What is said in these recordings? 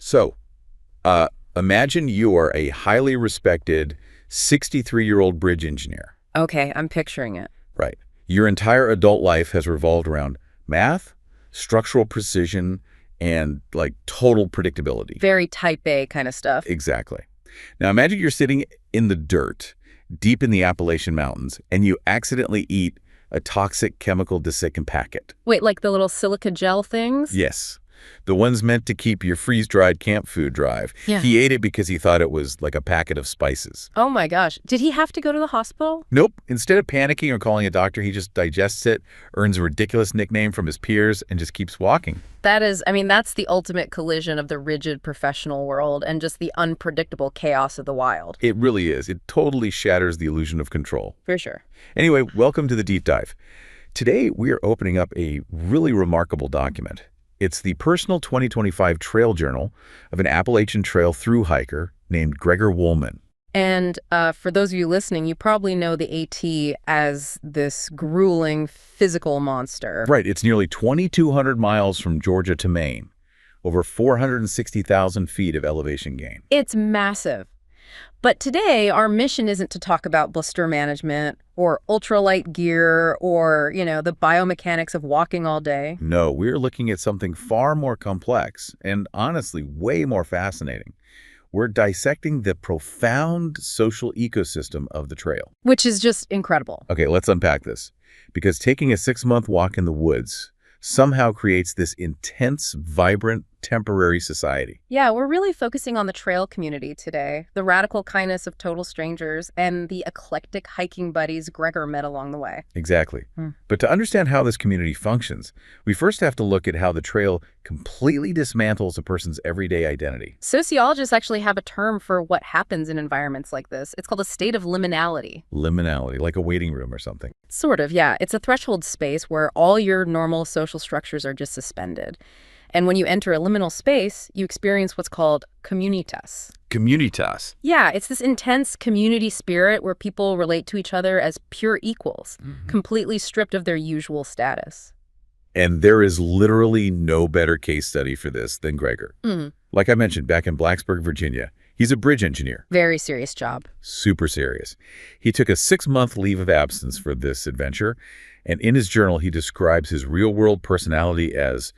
So, imagine you are a highly respected 63-year-old bridge engineer. Okay, I'm picturing it. Right. Your entire adult life has revolved around math, structural precision, and total predictability. Very type A kind of stuff. Exactly. Now imagine you're sitting in the dirt, deep in the Appalachian Mountains, and you accidentally eat a toxic chemical desiccant packet. Wait, like the little silica gel things? Yes. The ones meant to keep your freeze-dried camp food dry. Yeah. He ate it because he thought it was like a packet of spices. Oh my gosh. Did he have to go to the hospital? Nope. Instead of panicking or calling a doctor, he just digests it, earns a ridiculous nickname from his peers, and just keeps walking. That's the ultimate collision of the rigid professional world and just the unpredictable chaos of the wild. It really is. It totally shatters the illusion of control. For sure. Anyway, welcome to the Deep Dive. Today, we are opening up a really remarkable document. It's the personal 2025 trail journal of an Appalachian Trail thru hiker named Gregor Woolman. And for those of you listening, you probably know the AT as this grueling physical monster. Right. It's nearly 2,200 miles from Georgia to Maine, over 460,000 feet of elevation gain. It's massive. But today, our mission isn't to talk about blister management or ultralight gear or, the biomechanics of walking all day. No, we're looking at something far more complex and honestly way more fascinating. We're dissecting the profound social ecosystem of the trail. Which is just incredible. Okay, let's unpack this. Because taking a 6-month walk in the woods somehow creates this intense, vibrant, temporary society. Yeah, we're really focusing on the trail community today, the radical kindness of total strangers, and the eclectic hiking buddies Gregor met along the way. Exactly. But to understand how this community functions, we first have to look at how the trail completely dismantles a person's everyday identity. Sociologists actually have a term for what happens in environments like this. It's called a state of liminality. Liminality, like a waiting room or something. Sort of, yeah. It's a threshold space where all your normal social structures are just suspended. And when you enter a liminal space, you experience what's called communitas. Communitas. Yeah, it's this intense community spirit where people relate to each other as pure equals, completely stripped of their usual status. And there is literally no better case study for this than Gregor. Like I mentioned, back in Blacksburg, Virginia, he's a bridge engineer. Very serious job. Super serious. He took a 6-month leave of absence for this adventure, and in his journal, he describes his real-world personality as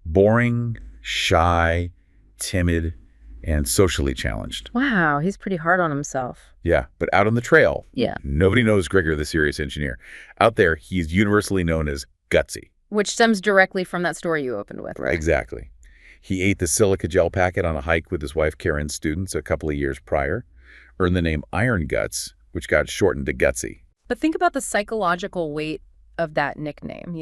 boring, shy, timid, and socially challenged. Wow, he's pretty hard on himself. Yeah, but out on the trail, Yeah. nobody knows Gregor the serious engineer. Out there, he's universally known as gutsy. Which stems directly from that story you opened with, right? Exactly. He ate the silica gel packet on a hike with his wife Karen's students a couple of years prior, earned the name Iron Guts, which got shortened to Gutsy. But think about the psychological weight of that nickname,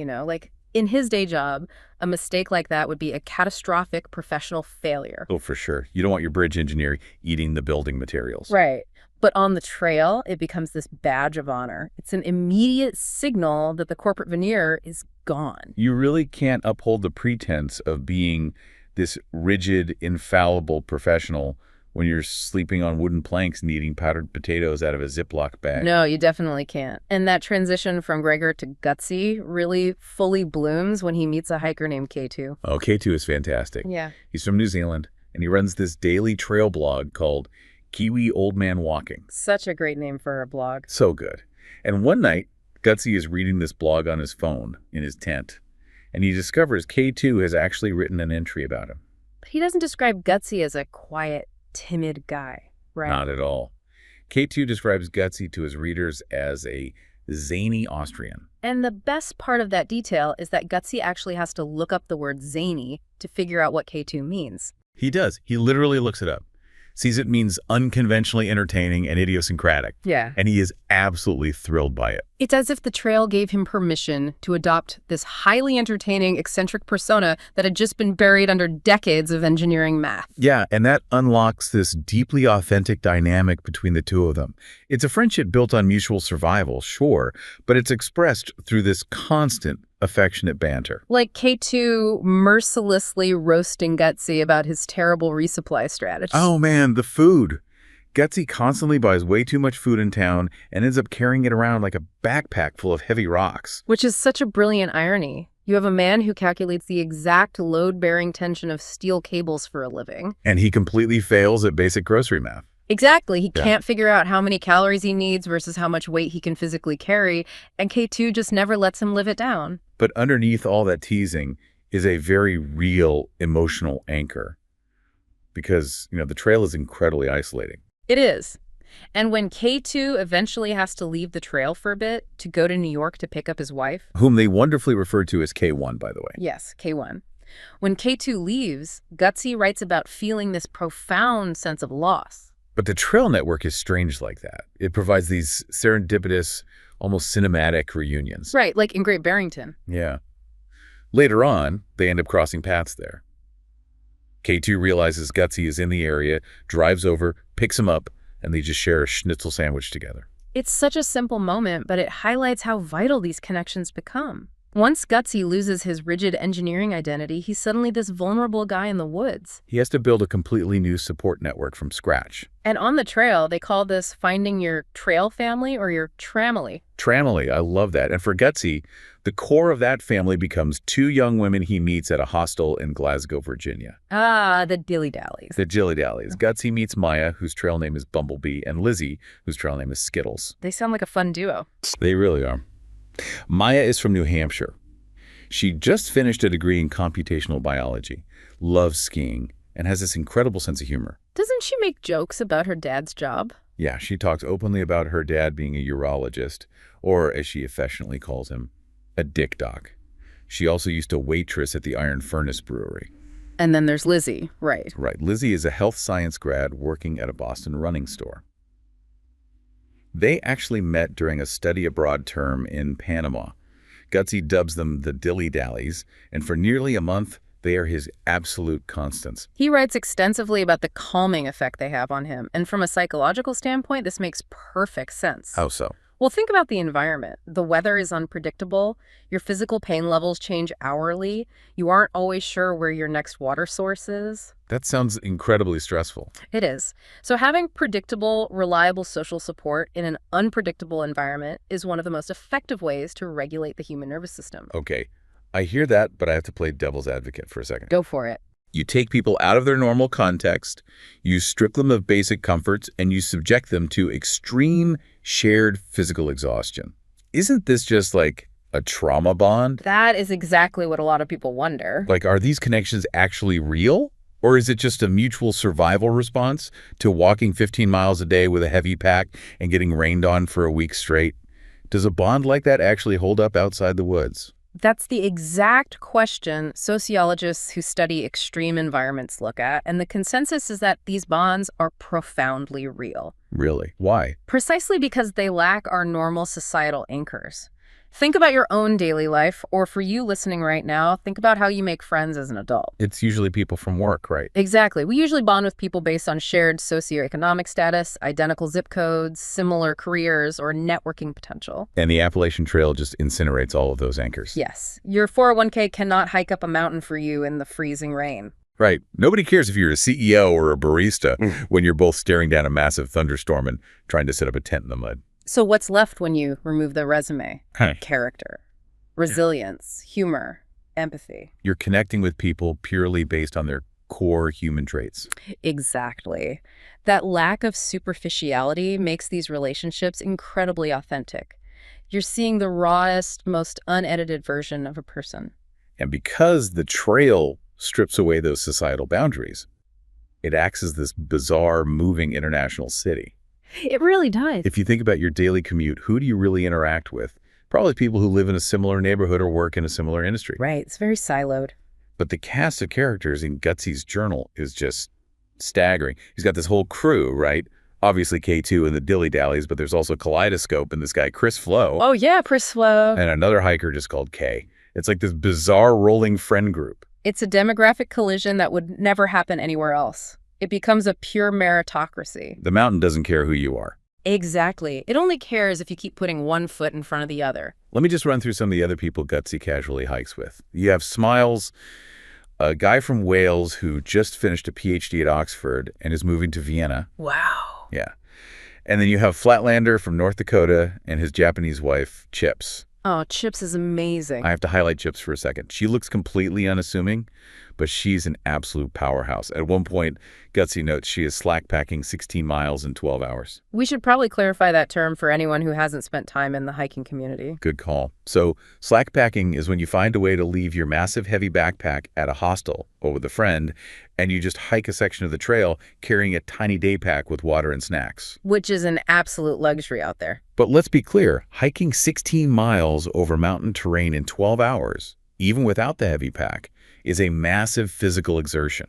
in his day job, a mistake like that would be a catastrophic professional failure. Oh, for sure. You don't want your bridge engineer eating the building materials. Right. But on the trail, it becomes this badge of honor. It's an immediate signal that the corporate veneer is gone. You really can't uphold the pretense of being this rigid, infallible professional when you're sleeping on wooden planks and eating powdered potatoes out of a Ziploc bag. No, you definitely can't. And that transition from Gregor to Gutsy really fully blooms when he meets a hiker named K2. Oh, K2 is fantastic. Yeah. He's from New Zealand, and he runs this daily trail blog called Kiwi Old Man Walking. Such a great name for a blog. So good. And one night, Gutsy is reading this blog on his phone in his tent, and he discovers K2 has actually written an entry about him. But he doesn't describe Gutsy as a quiet, timid guy, right? Not at all. K2 describes Gutsy to his readers as a zany Austrian. And the best part of that detail is that Gutsy actually has to look up the word zany to figure out what K2 means. He does. He literally looks it up. Sees it means unconventionally entertaining and idiosyncratic. Yeah. And he is absolutely thrilled by it. It's as if the trail gave him permission to adopt this highly entertaining, eccentric persona that had just been buried under decades of engineering math. Yeah, and that unlocks this deeply authentic dynamic between the two of them. It's a friendship built on mutual survival, sure, but it's expressed through this constant, affectionate banter. Like K2 mercilessly roasting Gutsy about his terrible resupply strategy. Oh man, the food. Gutsy constantly buys way too much food in town and ends up carrying it around like a backpack full of heavy rocks. Which is such a brilliant irony. You have a man who calculates the exact load-bearing tension of steel cables for a living. And he completely fails at basic grocery math. Exactly. He Yeah. can't figure out how many calories he needs versus how much weight he can physically carry, and K2 just never lets him live it down. But underneath all that teasing is a very real emotional anchor. Because, the trail is incredibly isolating. It is. And when K2 eventually has to leave the trail for a bit to go to New York to pick up his wife. Whom they wonderfully refer to as K1, by the way. Yes, K1. When K2 leaves, Gutsy writes about feeling this profound sense of loss. But the trail network is strange like that. It provides these serendipitous, almost cinematic reunions. Right, like in Great Barrington. Yeah. Later on, they end up crossing paths there. K2 realizes Gutsy is in the area, drives over, picks him up, and they just share a schnitzel sandwich together. It's such a simple moment, but it highlights how vital these connections become. Once Gutsy loses his rigid engineering identity, he's suddenly this vulnerable guy in the woods. He has to build a completely new support network from scratch. And on the trail, they call this finding your trail family or your tramily. Tramily, I love that. And for Gutsy, the core of that family becomes 2 young women he meets at a hostel in Glasgow, Virginia. Ah, the dilly-dallies. The Dilly-Dallies. Gutsy meets Maya, whose trail name is Bumblebee, and Lizzie, whose trail name is Skittles. They sound like a fun duo. They really are. Maya is from New Hampshire. She just finished a degree in computational biology, loves skiing, and has this incredible sense of humor. Doesn't she make jokes about her dad's job? Yeah, she talks openly about her dad being a urologist, or as she affectionately calls him, a dick doc. She also used to waitress at the Iron Furnace Brewery. And then there's Lizzie, right. Right. Lizzie is a health science grad working at a Boston running store. They actually met during a study abroad term in Panama. Gutsy dubs them the Dilly-Dallies, and for nearly a month, they are his absolute constants. He writes extensively about the calming effect they have on him, and from a psychological standpoint, this makes perfect sense. How so? Well, think about the environment. The weather is unpredictable. Your physical pain levels change hourly. You aren't always sure where your next water source is. That sounds incredibly stressful. It is. So having predictable, reliable social support in an unpredictable environment is one of the most effective ways to regulate the human nervous system. Okay, I hear that, but I have to play devil's advocate for a second. Go for it. You take people out of their normal context, you strip them of basic comforts, and you subject them to extreme shared physical exhaustion. Isn't this just like a trauma bond? That is exactly what a lot of people wonder. Like, are these connections actually real? Or is it just a mutual survival response to walking 15 miles a day with a heavy pack and getting rained on for a week straight? Does a bond like that actually hold up outside the woods? That's the exact question sociologists who study extreme environments look at, and the consensus is that these bonds are profoundly real. Really? Why? Precisely because they lack our normal societal anchors. Think about your own daily life, or for you listening right now, think about how you make friends as an adult. It's usually people from work, right? Exactly. We usually bond with people based on shared socioeconomic status, identical zip codes, similar careers, or networking potential. And the Appalachian Trail just incinerates all of those anchors. Yes. Your 401k cannot hike up a mountain for you in the freezing rain. Right. Nobody cares if you're a CEO or a barista when you're both staring down a massive thunderstorm and trying to set up a tent in the mud. So what's left when you remove the resume? Huh. Character, resilience, humor, empathy. You're connecting with people purely based on their core human traits. Exactly. That lack of superficiality makes these relationships incredibly authentic. You're seeing the rawest, most unedited version of a person. And because the trail strips away those societal boundaries, it acts as this bizarre, moving international city. It really does. If you think about your daily commute, who do you really interact with? Probably people who live in a similar neighborhood or work in a similar industry. Right. It's very siloed. But the cast of characters in Gutsy's journal is just staggering. He's got this whole crew, right? Obviously K2 and the Dilly-Dallies, but there's also Kaleidoscope and this guy, Chris Flo. Oh, yeah, Chris Flo. And another hiker just called K. It's like this bizarre rolling friend group. It's a demographic collision that would never happen anywhere else. It becomes a pure meritocracy. The mountain doesn't care who you are. Exactly. It only cares if you keep putting one foot in front of the other. Let me just run through some of the other people Gutsy casually hikes with. You have Smiles, a guy from Wales who just finished a PhD at Oxford and is moving to Vienna. Wow. Yeah. And then you have Flatlander from North Dakota and his Japanese wife, Chips. Oh, Chips is amazing. I have to highlight Chips for a second. She looks completely unassuming, but she's an absolute powerhouse. At one point, Gutsy notes she is slack packing 16 miles in 12 hours. We should probably clarify that term for anyone who hasn't spent time in the hiking community. Good call. So slack packing is when you find a way to leave your massive heavy backpack at a hostel or with a friend, and you just hike a section of the trail carrying a tiny day pack with water and snacks. Which is an absolute luxury out there. But let's be clear, hiking 16 miles over mountain terrain in 12 hours, even without the heavy pack, is a massive physical exertion.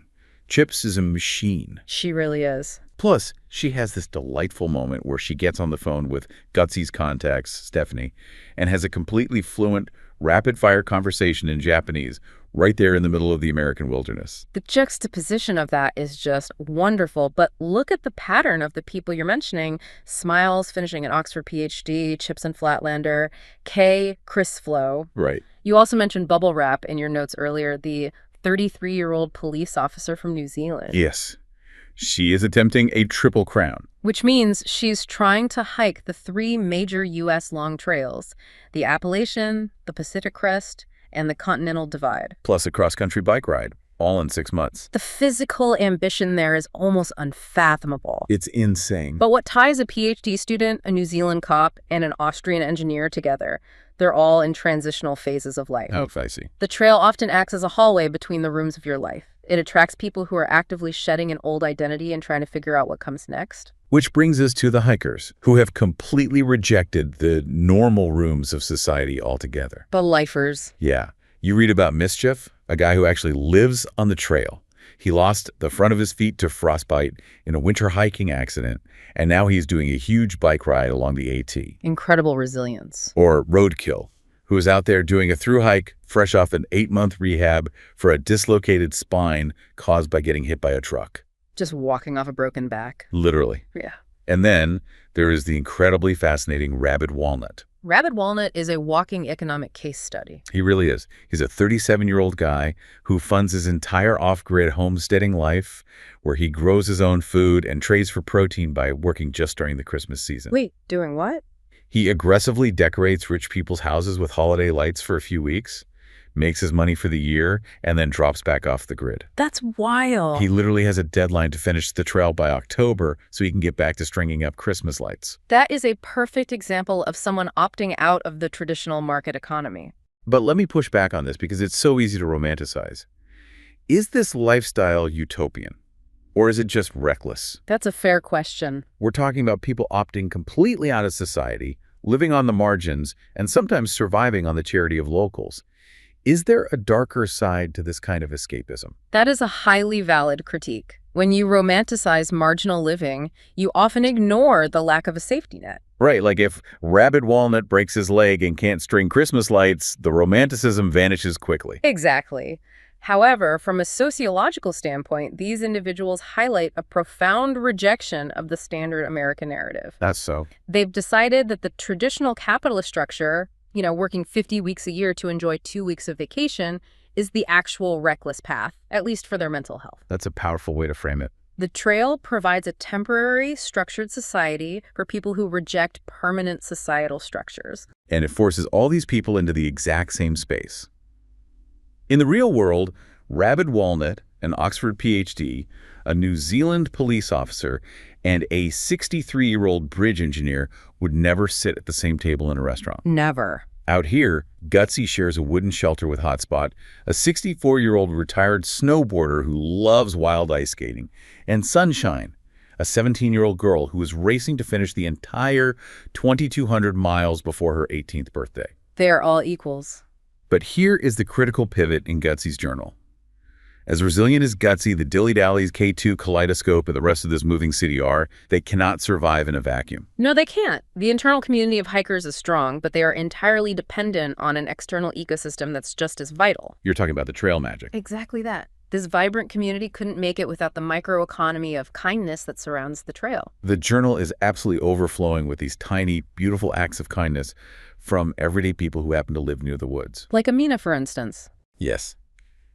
Chips is a machine. She really is. Plus, she has this delightful moment where she gets on the phone with Gutsy's contacts, Stephanie, and has a completely fluent, rapid-fire conversation in Japanese right there in the middle of the American wilderness. The juxtaposition of that is just wonderful, but look at the pattern of the people you're mentioning. Smiles finishing an Oxford PhD, Chips and Flatlander, Kay, Chris Flo. Right. You also mentioned Bubble Wrap in your notes earlier, the 33-year-old police officer from New Zealand. Yes. She is attempting a triple crown. Which means she's trying to hike the 3 major U.S. long trails, the Appalachian, the Pacific Crest, and the Continental Divide. Plus a cross-country bike ride, all in 6 months. The physical ambition there is almost unfathomable. It's insane. But what ties a PhD student, a New Zealand cop, and an Austrian engineer together? They're all in transitional phases of life. Oh, I see. The trail often acts as a hallway between the rooms of your life. It attracts people who are actively shedding an old identity and trying to figure out what comes next. Which brings us to the hikers, who have completely rejected the normal rooms of society altogether. The lifers. Yeah. You read about Mischief, a guy who actually lives on the trail. He lost the front of his feet to frostbite in a winter hiking accident, and now he's doing a huge bike ride along the AT. Incredible resilience. Or Roadkill, who is out there doing a thru hike fresh off an 8-month rehab for a dislocated spine caused by getting hit by a truck. Just walking off a broken back. Literally. Yeah. And then there is the incredibly fascinating Rabid Walnut. Rabid Walnut is a walking economic case study. He really is. He's a 37-year-old guy who funds his entire off-grid homesteading life, where he grows his own food and trades for protein by working just during the Christmas season. Wait, doing what? He aggressively decorates rich people's houses with holiday lights for a few weeks, makes his money for the year, and then drops back off the grid. That's wild. He literally has a deadline to finish the trail by October so he can get back to stringing up Christmas lights. That is a perfect example of someone opting out of the traditional market economy. But let me push back on this because it's so easy to romanticize. Is this lifestyle utopian? Or is it just reckless? That's a fair question. We're talking about people opting completely out of society, living on the margins, and sometimes surviving on the charity of locals. Is there a darker side to this kind of escapism? That is a highly valid critique. When you romanticize marginal living, you often ignore the lack of a safety net. Right, like if Rabid Walnut breaks his leg and can't string Christmas lights, the romanticism vanishes quickly. Exactly. However, from a sociological standpoint, these individuals highlight a profound rejection of the standard American narrative. That's so. They've decided that the traditional capitalist structure, working 50 weeks a year to enjoy 2 weeks of vacation, is the actual reckless path, at least for their mental health. That's a powerful way to frame it. The trail provides a temporary, structured society for people who reject permanent societal structures. And it forces all these people into the exact same space. In the real world, Rabid Walnut, an Oxford PhD, a New Zealand police officer, and a 63-year-old bridge engineer would never sit at the same table in a restaurant. Never. Out here, Gutsy shares a wooden shelter with Hotspot, a 64-year-old retired snowboarder who loves wild ice skating, and Sunshine, a 17-year-old girl who is racing to finish the entire 2,200 miles before her 18th birthday. They are all equals. But here is the critical pivot in Gutsy's journal. As resilient as Gutsy, the Dilly-Dallies, K2, Kaleidoscope, and the rest of this moving city are, they cannot survive in a vacuum. No, they can't. The internal community of hikers is strong, but they are entirely dependent on an external ecosystem that's just as vital. You're talking about the trail magic. Exactly that. This vibrant community couldn't make it without the microeconomy of kindness that surrounds the trail. The journal is absolutely overflowing with these tiny, beautiful acts of kindness from everyday people who happen to live near the woods. Like Amina, for instance. Yes.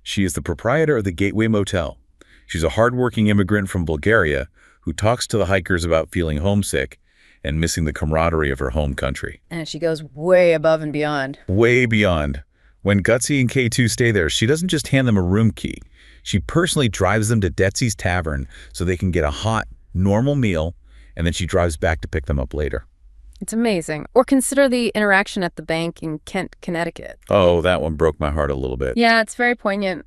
She is the proprietor of the Gateway Motel. She's a hardworking immigrant from Bulgaria who talks to the hikers about feeling homesick and missing the camaraderie of her home country. And she goes way above and beyond. Way beyond. When Gutsy and K2 stay there, she doesn't just hand them a room key. She personally drives them to Detsy's Tavern so they can get a hot, normal meal, and then she drives back to pick them up later. It's amazing. Or consider the interaction at the bank in Kent, Connecticut. Oh, that one broke my heart a little bit. Yeah, it's very poignant.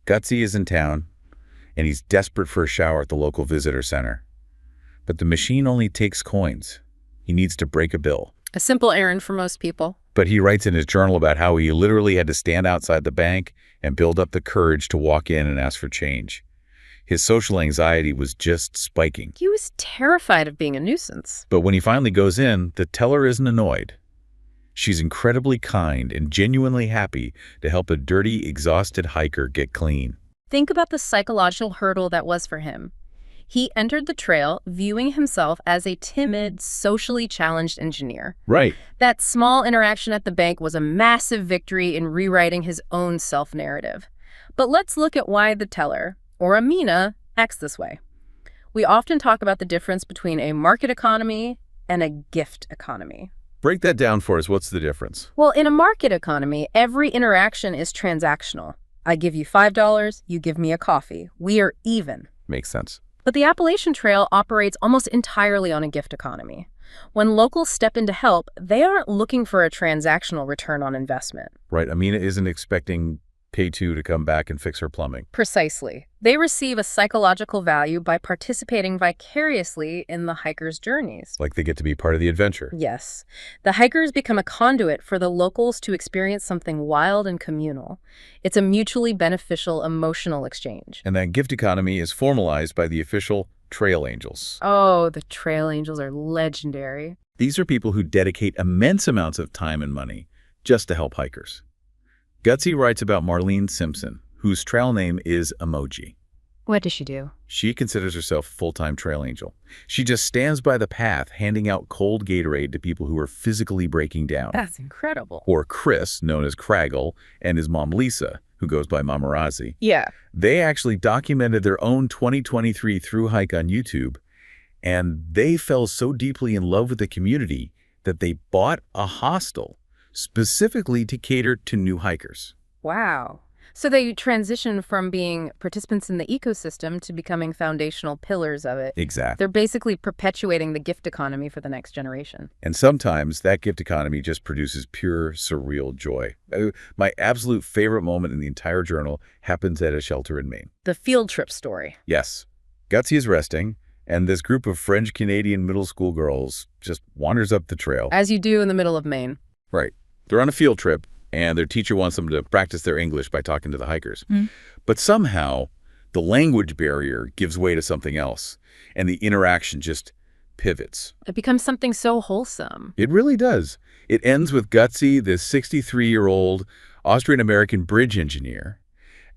Gutsy is in town, and he's desperate for a shower at the local visitor center. But the machine only takes coins. He needs to break a bill. A simple errand for most people. But he writes in his journal about how he literally had to stand outside the bank and build up the courage to walk in and ask for change. His social anxiety was just spiking. He was terrified of being a nuisance. But when he finally goes in, the teller isn't annoyed. She's incredibly kind and genuinely happy to help a dirty, exhausted hiker get clean. Think about the psychological hurdle that was for him. He entered the trail viewing himself as a timid, socially challenged engineer. Right. That small interaction at the bank was a massive victory in rewriting his own self-narrative. But let's look at why the teller, or Amina, acts this way. We often talk about the difference between a market economy and a gift economy. Break that down for us. What's the difference? Well, in a market economy, every interaction is transactional. I give you $5, you give me a coffee. We are even. Makes sense. But the Appalachian Trail operates almost entirely on a gift economy. When locals step in to help, they aren't looking for a transactional return on investment. Right. Amina isn't expecting K2 to come back and fix her plumbing. Precisely. They receive a psychological value by participating vicariously in the hikers' journeys. Like they get to be part of the adventure. Yes. The hikers become a conduit for the locals to experience something wild and communal. It's a mutually beneficial emotional exchange. And that gift economy is formalized by the official Trail Angels. Oh, the Trail Angels are legendary. These are people who dedicate immense amounts of time and money just to help hikers. Gutsy writes about Marlene Simpson, whose trail name is Emoji. What does she do? She considers herself a full-time trail angel. She just stands by the path handing out cold Gatorade to people who are physically breaking down. That's incredible. Or Chris, known as Craggle, and his mom Lisa, who goes by Mamarazzi. Yeah. They actually documented their own 2023 thru hike on YouTube, and they fell so deeply in love with the community that they bought a hostel specifically to cater to new hikers. Wow. So they transition from being participants in the ecosystem to becoming foundational pillars of it. Exactly. They're basically perpetuating the gift economy for the next generation. And sometimes that gift economy just produces pure, surreal joy. My absolute favorite moment in the entire journal happens at a shelter in Maine. The field trip story. Yes. Gutsy is resting, and this group of French-Canadian middle school girls just wanders up the trail. As you do in the middle of Maine. Right. They're on a field trip, and their teacher wants them to practice their English by talking to the hikers. But somehow, the language barrier gives way to something else, and the interaction just pivots. It becomes something so wholesome. It really does. It ends with Gutsy, this 63-year-old Austrian-American bridge engineer,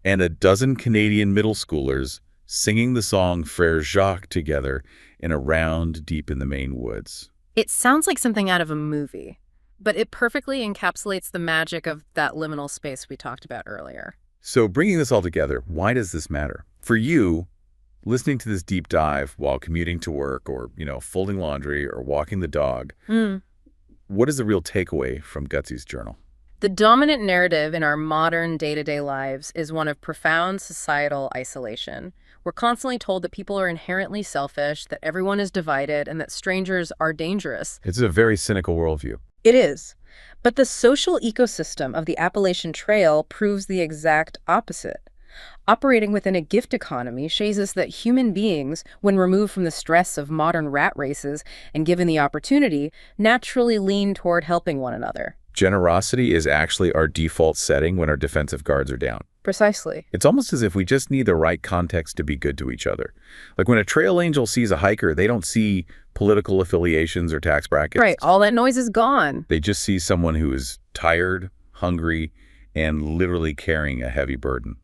and a dozen Canadian middle schoolers singing the song Frère Jacques together in a round deep in the Maine woods. It sounds like something out of a movie, but it perfectly encapsulates the magic of that liminal space we talked about earlier. So bringing this all together, why does this matter? For you, listening to this deep dive while commuting to work or, folding laundry or walking the dog, what is the real takeaway from Gutsy's journal? The dominant narrative in our modern day-to-day lives is one of profound societal isolation. We're constantly told that people are inherently selfish, that everyone is divided, and that strangers are dangerous. It's a very cynical worldview. It is. But the social ecosystem of the Appalachian Trail proves the exact opposite. Operating within a gift economy shows us that human beings, when removed from the stress of modern rat races and given the opportunity, naturally lean toward helping one another. Generosity is actually our default setting when our defensive guards are down. Precisely. It's almost as if we just need the right context to be good to each other. Like when a trail angel sees a hiker, they don't see political affiliations or tax brackets. Right. All that noise is gone. They just see someone who is tired, hungry, and literally carrying a heavy burden.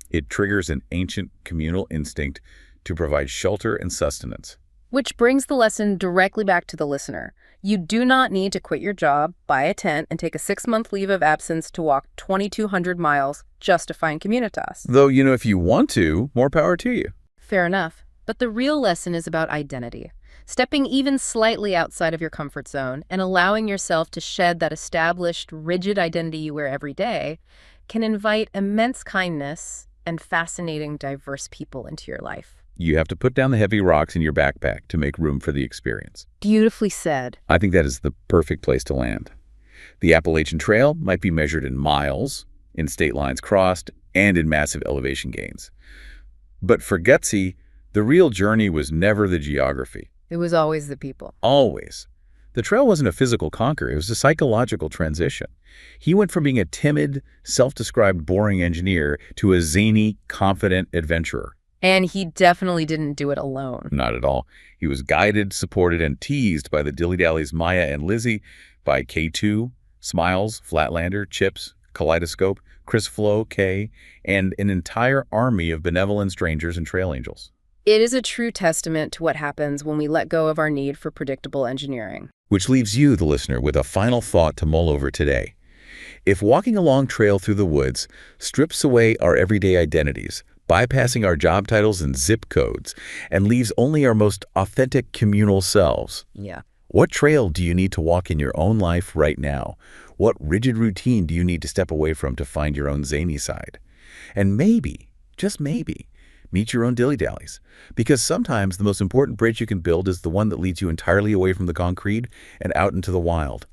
It triggers an ancient communal instinct to provide shelter and sustenance. Which brings the lesson directly back to the listener. You do not need to quit your job, buy a tent, and take a 6-month leave of absence to walk 2,200 miles just to find Communitas. Though, if you want to, more power to you. Fair enough. But the real lesson is about identity. Stepping even slightly outside of your comfort zone and allowing yourself to shed that established, rigid identity you wear every day can invite immense kindness and fascinating, diverse people into your life. You have to put down the heavy rocks in your backpack to make room for the experience. Beautifully said. I think that is the perfect place to land. The Appalachian Trail might be measured in miles, in state lines crossed, and in massive elevation gains. But for Gutsy, the real journey was never the geography. It was always the people. Always. The trail wasn't a physical conquer, it was a psychological transition. He went from being a timid, self-described boring engineer to a zany, confident adventurer. And he definitely didn't do it alone. Not at all. He was guided, supported, and teased by the Dilly-Dallys Maya and Lizzie, by K2, Smiles, Flatlander, Chips, Kaleidoscope, Chris Flo, Kay, and an entire army of benevolent strangers and trail angels. It is a true testament to what happens when we let go of our need for predictable engineering. Which leaves you, the listener, with a final thought to mull over today. If walking a long trail through the woods strips away our everyday identities, bypassing our job titles and zip codes, and leaves only our most authentic communal selves, Yeah. what trail do you need to walk in your own life right now? What rigid routine do you need to step away from to find your own zany side? And maybe, just maybe, meet your own dilly-dallies. Because sometimes the most important bridge you can build is the one that leads you entirely away from the concrete and out into the wild.